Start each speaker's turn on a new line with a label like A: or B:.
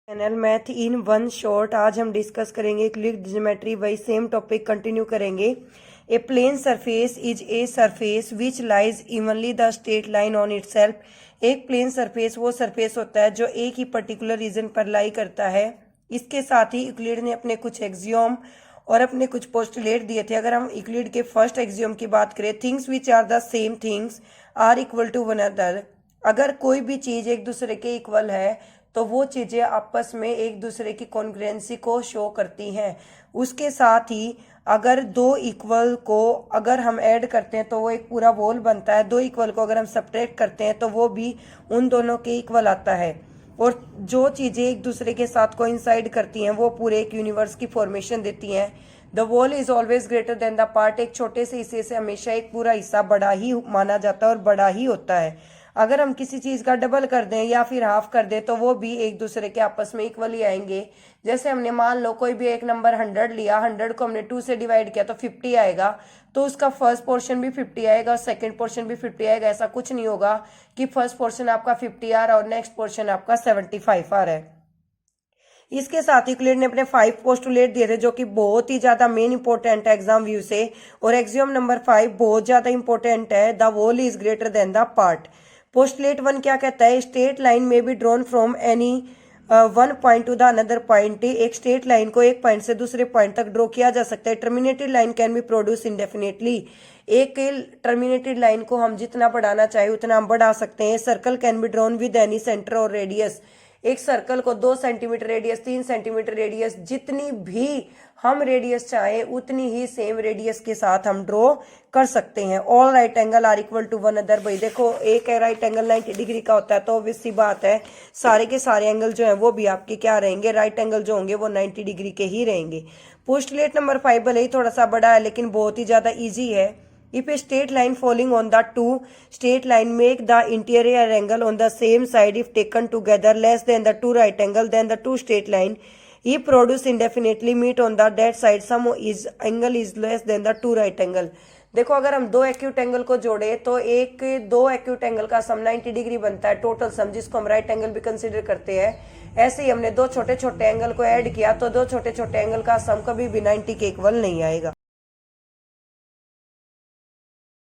A: Channel math in one shot. आज हम discuss करेंगे यूक्लिड ज्योमेट्री। वही सेम टॉपिक कंटिन्यू करेंगे। A plane surface is a surface which lies evenly the straight line on itself. एक plane surface वो surface होता है जो एक ही पर्टिकुलर रीजन पर लाई करता है। इसके साथ ही यूक्लिड ने अपने कुछ एक्सियोम और अपने कुछ पोस्टुलेट दिए थे। अगर हम यूक्लिड के फर्स्ट एक्सियोम की बात करें, things which are the same things are equal to one other. अगर कोई भी चीज एक दूसरे के इक्वल है तो वो चीजें आपस में एक दूसरे की कॉन्ग्रुएंसी को शो करती हैं। उसके साथ ही अगर दो इक्वल को अगर हम ऐड करते हैं तो वो एक पूरा वोल बनता है। दो इक्वल को अगर हम सब्ट्रैक्ट करते हैं तो वो भी उन दोनों के इक्वल आता है। और जो चीजें एक दूसरे के साथ कोइंसाइड करती हैं वो पूरे एक यूनिवर्स की फॉर्मेशन देती हैं। The whole is always greater than the part. एक छोटे से हिस्से से हमेशा एक पूरा हिस्सा बड़ा ही माना जाता है और बड़ा ही होता है। अगर हम किसी चीज का डबल कर दें या फिर हाफ कर दें तो वो भी एक दूसरे के आपस में इक्वल ही आएंगे। जैसे हमने मान लो कोई भी एक नंबर 100 लिया, 100 को हमने 2 से डिवाइड किया तो 50 आएगा, तो उसका फर्स्ट पोर्शन भी 50 आएगा और सेकंड पोर्शन भी 50 आएगा। ऐसा कुछ नहीं होगा कि फर्स्ट पोर्शन आपका 50 आ रहा है और नेक्स्ट पोर्शन आपका 75 आ रहा है। इसके साथ ही यूक्लिड ने अपने 5 पोस्टुलेट दिए थे जो कि बहुत ही ज्यादा मेन इंपॉर्टेंट है एग्जाम व्यू से। और एक्सियोम नंबर 5 बहुत ज्यादा इंपॉर्टेंट है। The whole is greater than the part. Postulate 1 क्या कहता है? स्ट्रेट लाइन में be drawn from any one point to the another point. एक स्ट्रेट लाइन को एक पॉइंट से दूसरे पॉइंट तक ड्रॉ किया जा सकता है। Terminated line can be produce indefinitely. एक टर्मिनेटेड लाइन को हम जितना बढ़ाना चाहे उतना हम बढ़ा सकते हैं। Circle can be drawn with any centre और रेडियस। एक सर्कल को 2 सेंटीमीटर रेडियस, 3 सेंटीमीटर रेडियस, जितनी भी हम रेडियस चाहे उतनी ही सेम रेडियस के साथ हम ड्रॉ कर सकते हैं। All right angle are equal to one other. भाई देखो, एक राइट एंगल 90 डिग्री का होता है तो ऑब्वियस सी बात है सारे के सारे एंगल जो है वो भी आपके क्या रहेंगे? राइट एंगल जो होंगे वो 90 डिग्री के ही रहेंगे। पोस्टुलेट नंबर 5 भले ही थोड़ा सा बड़ा है लेकिन बहुत ही ज्यादा ईजी है। If a straight line falling on the two straight line make the interior angle on the same side if taken together less than the two right angle, then the two straight line if produce indefinitely meet on the that side sum is angle is less than the two right angle। देखो, अगर हम दो acute angle को जोड़े तो दो acute angle का सम 90 degree बनता है, टोटल सम, जिसको हम राइट एंगल भी कंसीडर करते हैं। ऐसे ही हमने दो छोटे छोटे एंगल को ऐड किया तो दो छोटे छोटे एंगल का सम कभी भी 90 के इक्वल नहीं आएगा।